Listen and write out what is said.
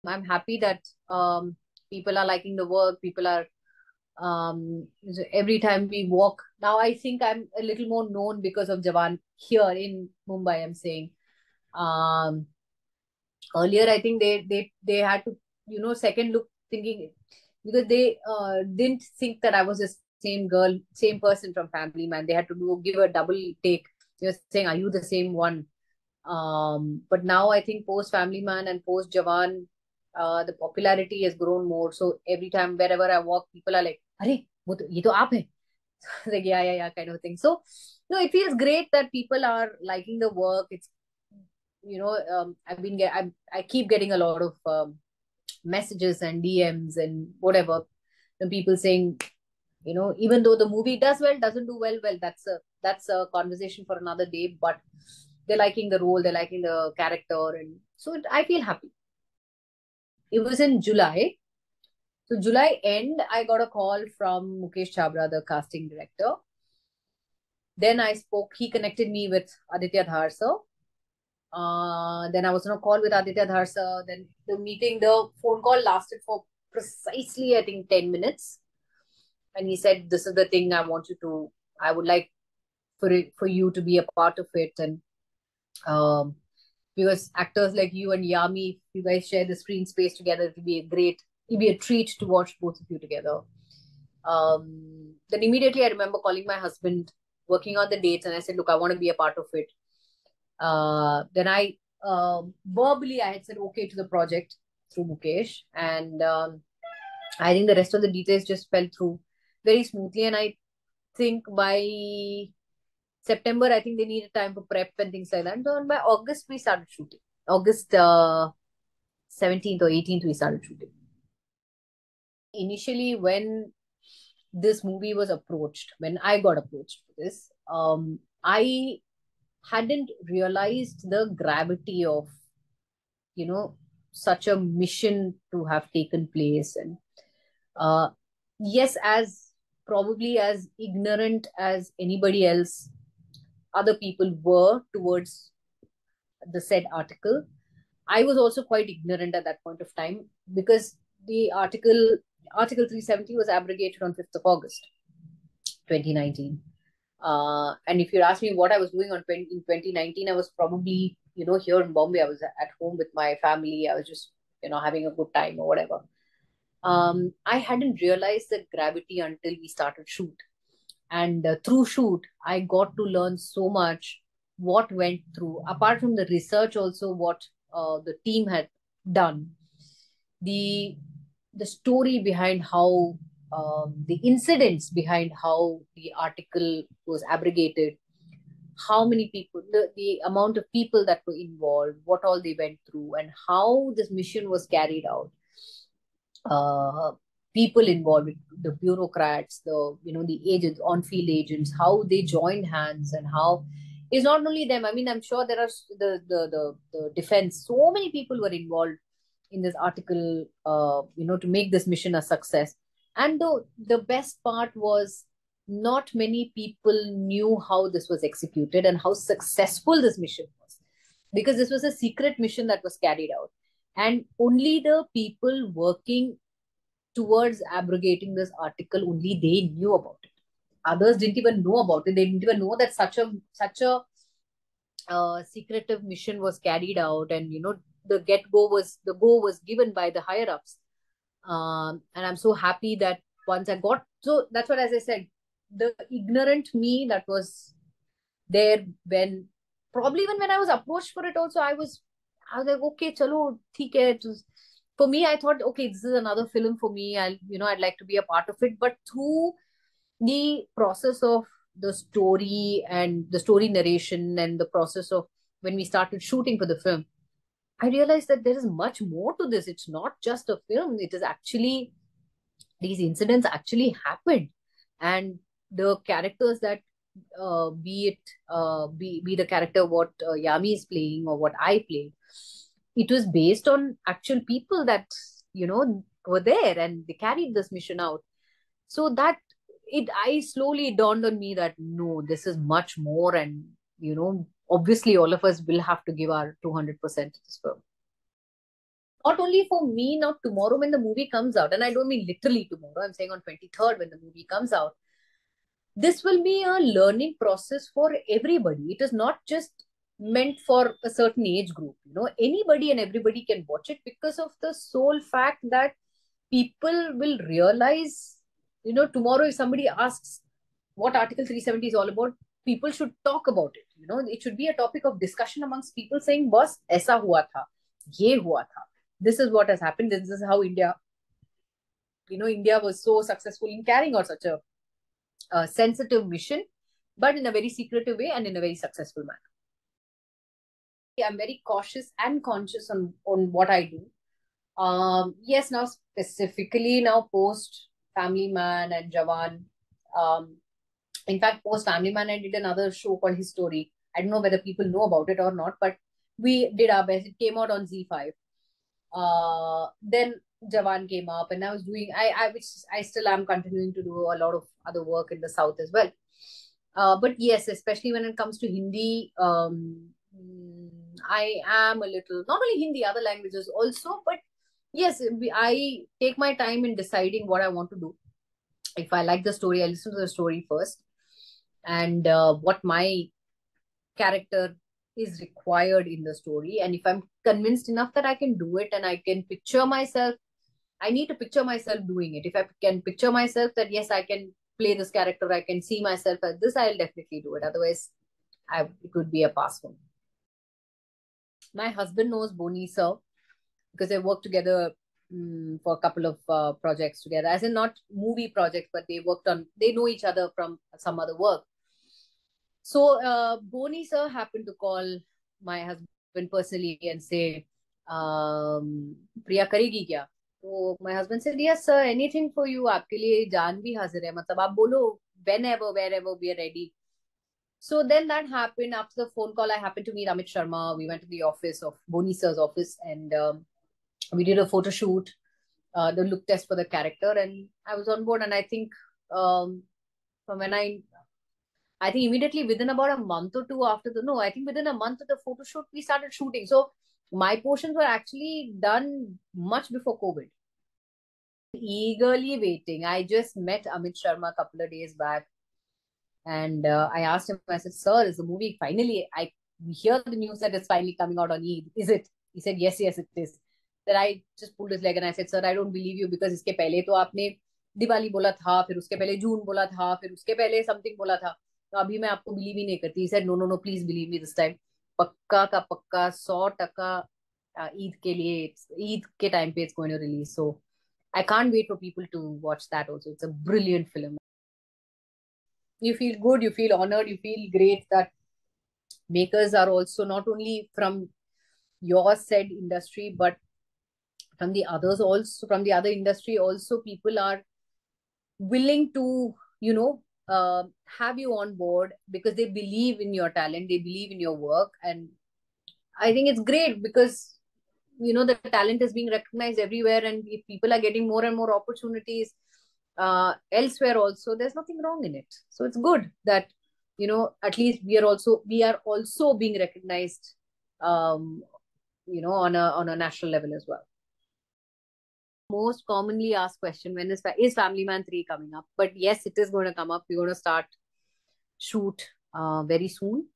I'm happy that people are liking the work. People are so every time we walk. Now I think I'm a little more known because of Jawan here in Mumbai. I'm saying. Um, Earlier, I think they had to second look thinking because they didn't think that I was the same girl, same person from Family Man. They had to give a double take. They were saying, "Are you the same one?" But now I think post Family Man and post Jawan, the popularity has grown more. So every time wherever I walk, people are like, "Arey, ye to aap hai." Like yeah, kind of thing. So no, it feels great that people are liking the work. It's I keep getting a lot of messages and DMs and whatever, and people saying, even though the movie does well, doesn't do well, that's a conversation for another day. But they're liking the role, they're liking the character, and so I feel happy. It was in July, so July end, I got a call from Mukesh Chabra, the casting director. Then I spoke. He connected me with Aditya Dhar sir. Then I was on a call with Aditya Dharsa. Then the phone call lasted for precisely, I think, 10 minutes. And he said, "This is the thing I would like for you to be a part of it." And um, because actors like you and Yami, if you guys share the screen space together, it'll be a treat to watch both of you together. Then immediately I remember calling my husband, working on the dates, and I said, "Look, I want to be a part of it." Then I verbally I had said okay to the project through Mukesh, and I think the rest of the details just fell through very smoothly. And I think by September, I think they needed time for prep and things like that. So by August, we started shooting. August 17th or 18th, we started shooting. Initially, when this movie was approached, when I got approached for this, I hadn't realized the gravity of such a mission to have taken place. And yes, as probably as ignorant as anybody else other people were towards the said article, I was also quite ignorant at that point of time, because the article 370 was abrogated on 5th of August 2019. And if you ask me what I was doing in 2019, I was probably, here in Bombay. I was at home with my family. I was just, having a good time or whatever. I hadn't realized the gravity until we started shoot. And through shoot, I got to learn so much what went through, apart from the research, also what the team had done. The story behind how the incidents behind how the article was abrogated, how many people, the amount of people that were involved, what all they went through, and how this mission was carried out. Uh, People involved, the bureaucrats, the agents, on-field agents, how they joined hands, and how it's not only them. I mean, I'm sure there are the defense. So many people were involved in this article, to make this mission a success. And the best part was, not many people knew how this was executed and how successful this mission was, because this was a secret mission that was carried out, and only the people working towards abrogating this article, only they knew about it. Others didn't even know about it. They didn't even know that such a secretive mission was carried out, and the go was given by the higher ups. And I'm so happy that once I got, so that's what, as I said, the ignorant me that was there, when probably even when I was approached for it also, I was like, okay, chalo, theek hai. For me, I thought, okay, this is another film for me. I'd like to be a part of it. But through the process of the story and the story narration and the process of when we started shooting for the film, I realized that there is much more to this. It's not just a film. It is actually, these incidents actually happened. And the characters that, be it, be the character what Yami is playing or what I played, it was based on actual people that, were there, and they carried this mission out. So that I slowly dawned on me that no, this is much more. And, obviously all of us will have to give our 200% to this film. not only for me, now tomorrow when the movie comes out, and I don't mean literally tomorrow, I'm saying on 23rd when the movie comes out, this will be a learning process for everybody. It is not just meant for a certain age group. You know, anybody and everybody can watch it because of the sole fact that people will realize, you know, tomorrow if somebody asks what Article 370 is all about, people should talk about it. You know, it should be a topic of discussion amongst people saying, boss, aisa hua tha, ye hua tha. This is what has happened. This is how India, you know, India was so successful in carrying out such a sensitive mission, but in a very secretive way and in a very successful manner. I'm very cautious and conscious on what I do. Yes, now specifically now post Family Man and Jawan. In fact, post Family Man, I did another show called His Story. I don't know whether people know about it or not, but we did our best. It came out on Z5. Then Jawan came up, and I was doing which I still am continuing to do a lot of other work in the South as well. But yes, especially when it comes to Hindi, I am a little, not only Hindi, other languages also, but yes, I take my time in deciding what I want to do. If I like the story, I listen to the story first, and what my character is required in the story. And if I'm convinced enough that I can do it and I can picture myself, I need to picture myself doing it. If I can picture myself that yes, I can play this character, I can see myself as this, I'll definitely do it. Otherwise, it would be a pass for me. My husband knows Boni sir because they worked together for a couple of projects together, as in not movie projects, but they know each other from some other work. So Boni sir happened to call my husband personally and say, Priya karegi kya? So my husband said, yes sir, anything for you. आपके लिए जान भी हाजिर है. मतलब आप बोलो, whenever, wherever we are ready. So then that happened. After the phone call, I happened to meet Amit Sharma. We went to the office of Boni sir's office, and we did a photo shoot, the look test for the character, and I was on board. And I think from when I think immediately within about a month or two after I think within a month of the photo shoot, we started shooting. So my portions were actually done much before COVID. Eagerly waiting. I just met Amit Sharma a couple of days back, and I asked him, I said, sir, is the movie finally, we hear the news that it's finally coming out on Eid. Is it? He said, yes, yes, it is. Then I just pulled his leg and I said, sir, I don't believe you because इसके पहले तो आपने दिवाली बोला था, फिर उसके पहले जून बोला था, फिर उसके पहले समथिंग बोला था, तो अभी मैं आपको बिलीव ही नहीं करती. He said, no, no, no, please believe me this time. पक्का का पक्का 100% ईद के लिए, ईद के टाइम पे it's going to release. So I can't wait for people to watch that also. It's a brilliant film. You feel good, you feel honored, you feel great that makers are also not only from your said industry, but from the others also, from the other industry also, people are willing to, have you on board because they believe in your talent, they believe in your work. And I think it's great because, the talent is being recognized everywhere. And if people are getting more and more opportunities elsewhere also, there's nothing wrong in it. So it's good that, at least we are also being recognized, on a national level as well. Most commonly asked question, when is Family Man 3 coming up? But yes, it is going to come up. We're going to start shoot very soon.